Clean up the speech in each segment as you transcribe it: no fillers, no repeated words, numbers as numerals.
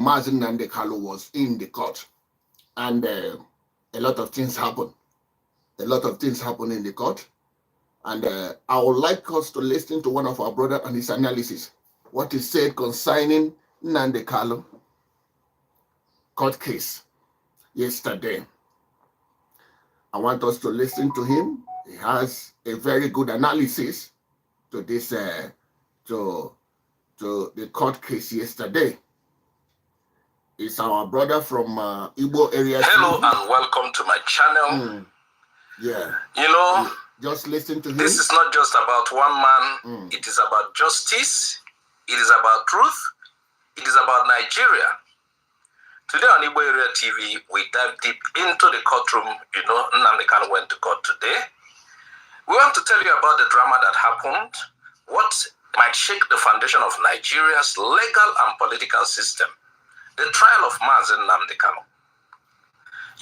Mazi Nnamdi Kanu was in the court, and a lot of things happened. A lot of things happened in the court, and I would like us to listen to one of our brothers and his analysis, what he said concerning Nnamdi Kanu court case yesterday. I want us to listen to him. He has a very good analysis to this to the court case yesterday. It's our brother from Igbo area. Hello and welcome to my channel. Yeah. You know, just listen to him. This is not just about one man. It is about justice. It is about truth. It is about Nigeria. Today on Igbo Area TV, we dive deep into the courtroom. You know, Nnamdi Kanu went to court today. We want to tell you about the drama that happened, what might shake the foundation of Nigeria's legal and political system, the trial of Mazi Nnamdi Kanu.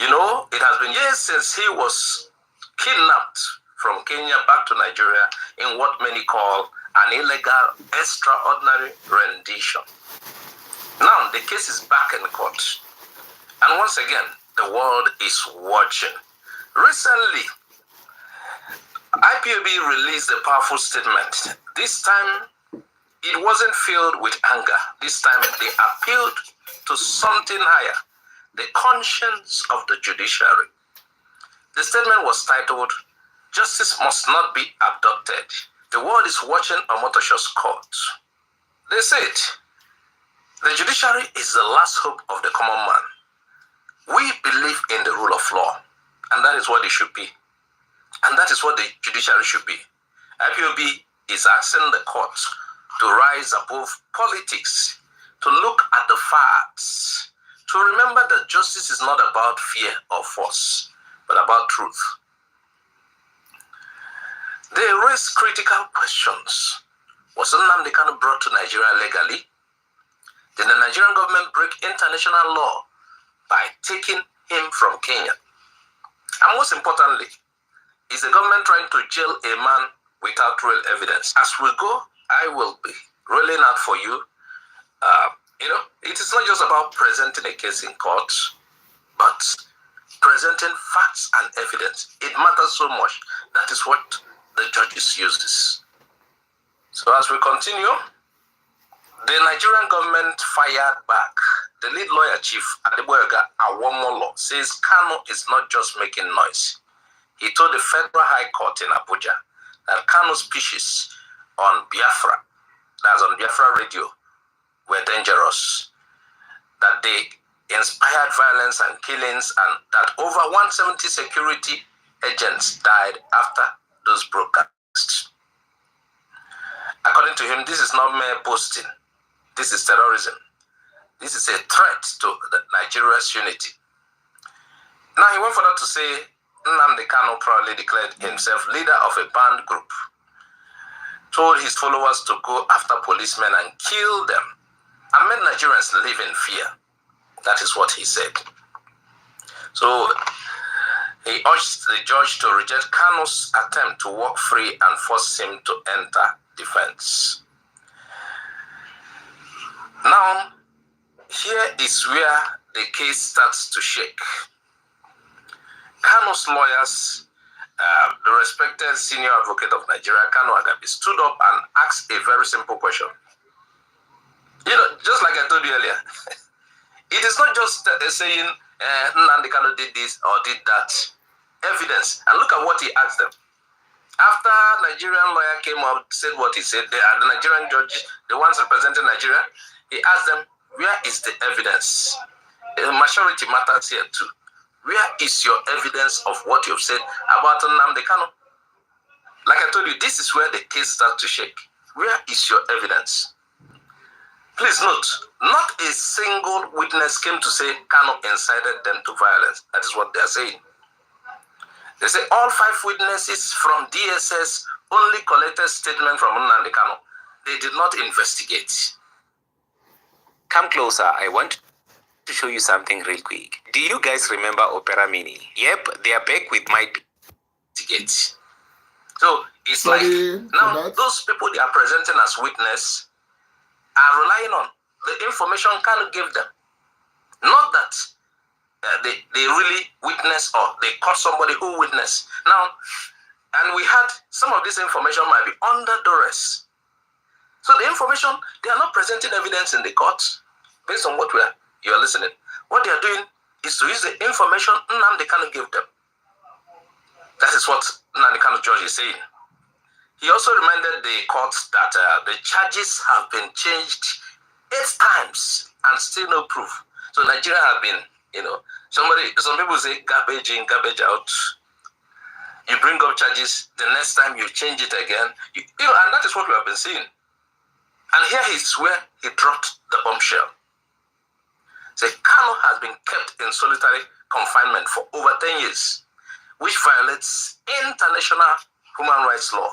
You know, it has been years since he was kidnapped from Kenya back to Nigeria in what many call an illegal, extraordinary rendition. Now, the case is back in court. And once again, the world is watching. Recently, IPOB released a powerful statement. This time, it wasn't filled with anger. This time, they appealed to something higher, the conscience of the judiciary. The statement was titled, "Justice must not be abducted. The world is watching Omotosho's court." They said, the judiciary is the last hope of the common man. We believe in the rule of law, and that is what it should be. And that is what the judiciary should be. IPOB is asking the court to rise above politics, to look at the facts, to remember that justice is not about fear or force, but about truth. They raise critical questions. Was Nnamdi Kanu brought to Nigeria legally? Did the Nigerian government break international law by taking him from Kenya? And most importantly, is the government trying to jail a man without real evidence? As we go, I will be rolling out for you. You know, it is not just about presenting a case in court, but presenting facts and evidence. It matters so much. That is what the judges use this. So as we continue, the Nigerian government fired back. The lead lawyer chief, Adeboyega Awomolo, says Kanu is not just making noise. He told the Federal High Court in Abuja that Kanu's speeches on Biafra, that's on Biafra radio, were dangerous, that they inspired violence and killings, and that over 170 security agents died after those broadcasts. According to him, this is not mere boasting. This is terrorism. This is a threat to Nigeria's unity. Now, he went further to say Nnamdi Kanu proudly declared himself leader of a banned group, told his followers to go after policemen and kill them, and made Nigerians live in fear. That is what he said. So he urged the judge to reject Kanu's attempt to walk free and force him to enter defense. Now, here is where the case starts to shake. Kanu's lawyers, the respected senior advocate of Nigeria, Kanu Agabi, stood up and asked a very simple question. You know, just like I told you earlier, it is not just saying Nnamdi Kanu did this or did that. Evidence. And look at what he asked them. After Nigerian lawyer came up, said what he said, the Nigerian judge, the ones representing Nigeria, he asked them, where is the evidence? The maturity matters here too. Where is your evidence of what you've said about Nnamdi Kanu? Like I told you, this is where the case starts to shake. Where is your evidence? Please note, not a single witness came to say Kanu incited them to violence. That is what they are saying. They say all 5 witnesses from DSS only collected statement from Nnamdi Kanu. They did not investigate. Come closer, I want to show you something real quick. Do you guys remember Opera Mini? Yep, they are back with my investigate. So it's like now those people they are presenting as witness are relying on the information Kanu gave them. Not that they really witness or they caught somebody who witnessed. Now, and we had some of this information might be under duress. So the information, they are not presenting evidence in the court based on what you are listening. What they are doing is to use the information Nnamdi Kanu gave them. That is what Nnamdi Kanu judge is saying. He also reminded the court that the charges have been changed 8 times and still no proof. So Nigeria have been, some people say garbage in, garbage out. You bring up charges, the next time you change it again. And that is what we have been seeing. And here is where he dropped the bombshell. The Kanu has been kept in solitary confinement for over 10 years, which violates international human rights law.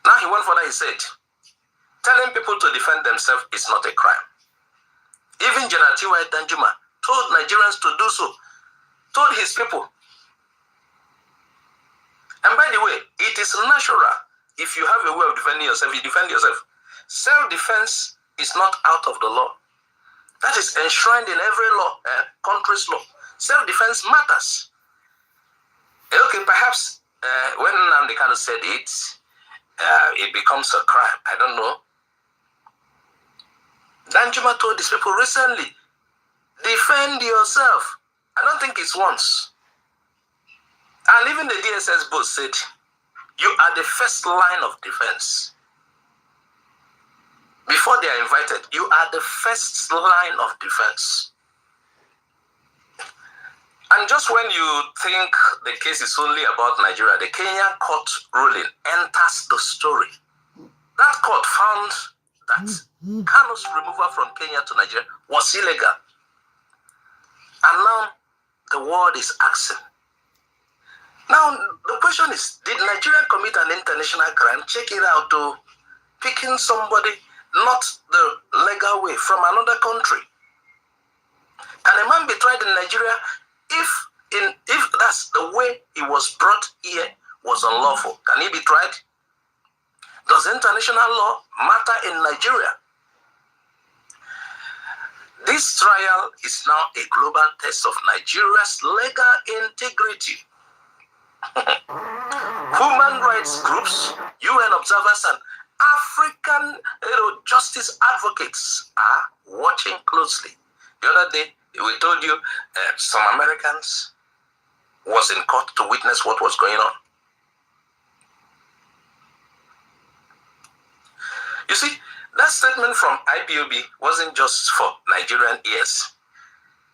Now he went further, he said, telling people to defend themselves is not a crime. Even General T.Y. Danjuma told Nigerians to do so, told his people. And by the way, it is natural. If you have a way of defending yourself, you defend yourself. Self-defense is not out of the law. That is enshrined in every law, country's law. Self-defense matters. Okay, perhaps when Nnamdi Kanu said it, it becomes a crime. I don't know. Danjuma told these people recently, defend yourself. I don't think it's once. And even the DSS both said, you are the first line of defense. Before they are invited, you are the first line of defense. And just when you think the case is only about Nigeria, the Kenyan court ruling enters the story. That court found that Kanu's removal from Kenya to Nigeria was illegal. And now the world is asking. Now the question is, did Nigeria commit an international crime? Check it out, to picking somebody not the legal way from another country. Can a man be tried in Nigeria if that's the way he was brought here was unlawful? Can he be tried? Does international law matter in Nigeria? This trial is now a global test of Nigeria's legal integrity. Human rights groups, UN observers, and African justice advocates are watching closely. The other day, we told you some Americans was in court to witness what was going on. You see, that statement from IPOB wasn't just for Nigerian ears.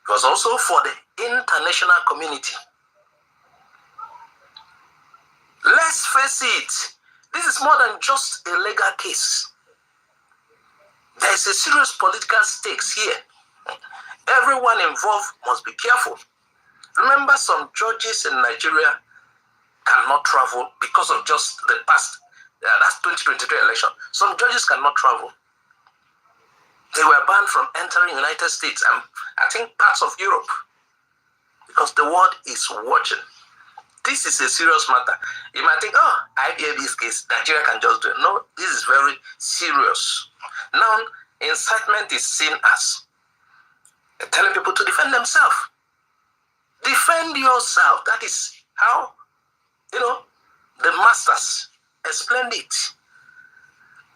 It was also for the international community. Let's face it, this is more than just a legal case. There is a serious political stakes here. Everyone involved must be careful. Remember, some judges in Nigeria cannot travel because of just the past, that's 2023 election. Some judges cannot travel. They were banned from entering the United States and I think parts of Europe because the world is watching. This is a serious matter. You might think, oh, IPAB's case, Nigeria can just do it. No, this is very serious. Now, incitement is seen as telling people to defend themselves. Defend yourself. That is how, the masters explained it.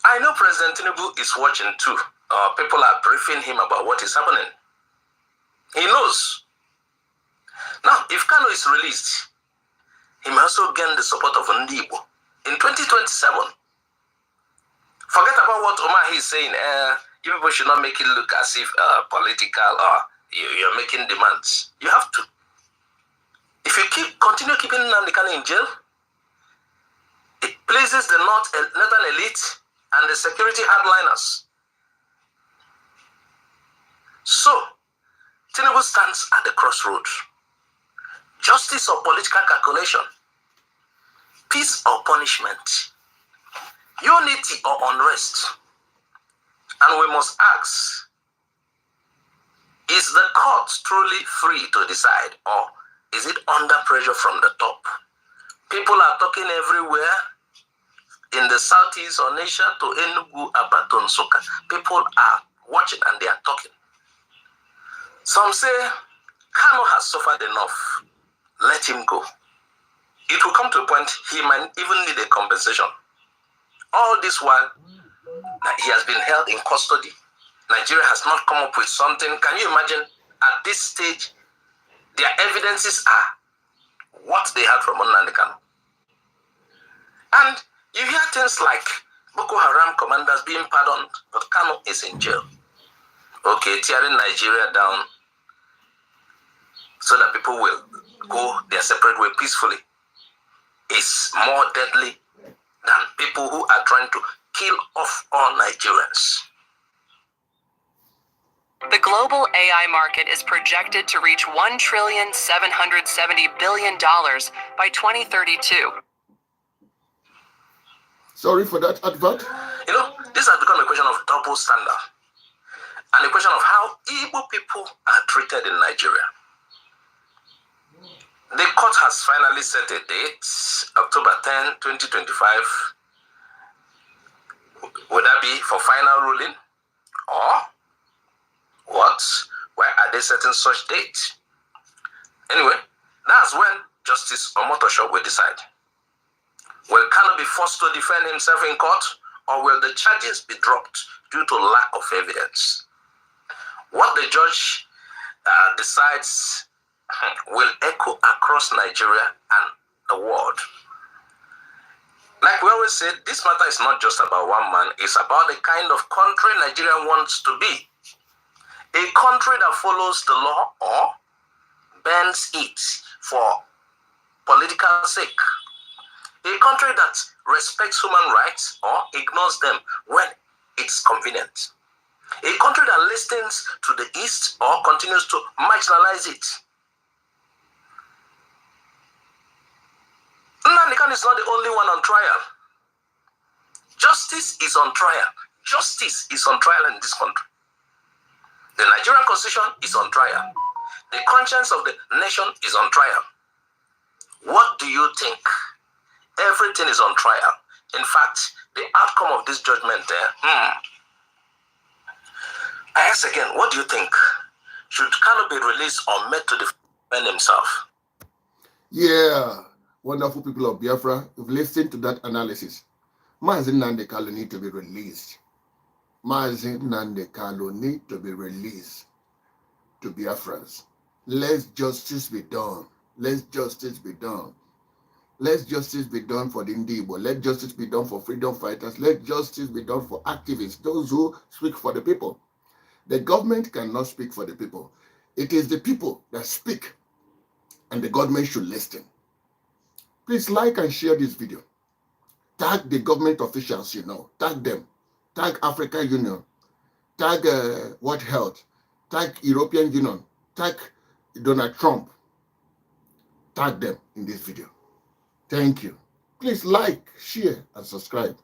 I know President Tinubu is watching too. People are briefing him about what is happening. He knows. Now, if Kanu is released, he may also gain the support of Ndibo in 2027. Forget about what Omar is saying. You people should not make it look as if political or you're making demands. You have to. If you continue keeping Nnamdi Kanu in jail, it pleases the northern elite and the security hardliners. So, Tinubu stands at the crossroads. Justice or political calculation? Peace or punishment? Unity or unrest? And we must ask, is the court truly free to decide, or is it under pressure from the top? People are talking everywhere, in the southeast or Asia to Enugu, Abaton, Soka. People are watching and they are talking. Some say Kanu has suffered enough. Let him go. It will come to a point he might even need a compensation. All this while, he has been held in custody. Nigeria has not come up with something. Can you imagine at this stage, their evidences are what they had from Nnamdi Kanu. And you hear things like Boko Haram commanders being pardoned, but Kanu is in jail. Okay, tearing Nigeria down so that people will go their separate way peacefully is more deadly than people who are trying to kill off all Nigerians. The global AI market is projected to reach $1,770 billion by 2032. Sorry for that advert. You know, this has become a question of double standard and a question of how Igbo people are treated in Nigeria. The court has finally set a date, October 10, 2025. Would that be for final ruling? Or what? Why are they setting such date? Anyway, that's when Justice Omotosho will decide. Will Kanu be forced to defend himself in court, or will the charges be dropped due to lack of evidence? What the judge decides will echo across Nigeria and the world. Like we always say, this matter is not just about one man, it's about the kind of country Nigeria wants to be. A country that follows the law or bends it for political sake. A country that respects human rights or ignores them when it's convenient. A country that listens to the East or continues to marginalize it. Nnamdi Kanu is not the only one on trial. Justice is on trial. Justice is on trial in this country. The Nigerian Constitution is on trial. The conscience of the nation is on trial. What do you think? Everything is on trial. In fact, the outcome of this judgment I ask again, what do you think? Should Kanu be released or made to defend himself? Yeah, wonderful people of Biafra, you've listened to that analysis. Mazi Nnamdi Kanu need to be released. Mazi Nnamdi Kanu need to be released to Biafrans. Let justice be done. Let justice be done. Let justice be done for the Ndibo. Let justice be done for freedom fighters. Let justice be done for activists, those who speak for the people. The government cannot speak for the people. It is the people that speak, and the government should listen. Please like and share this video. Tag the government officials you know. Tag them. Tag African Union. Tag World Health. Tag European Union. Tag Donald Trump. Tag them in this video. Thank you. Please like, share, and subscribe.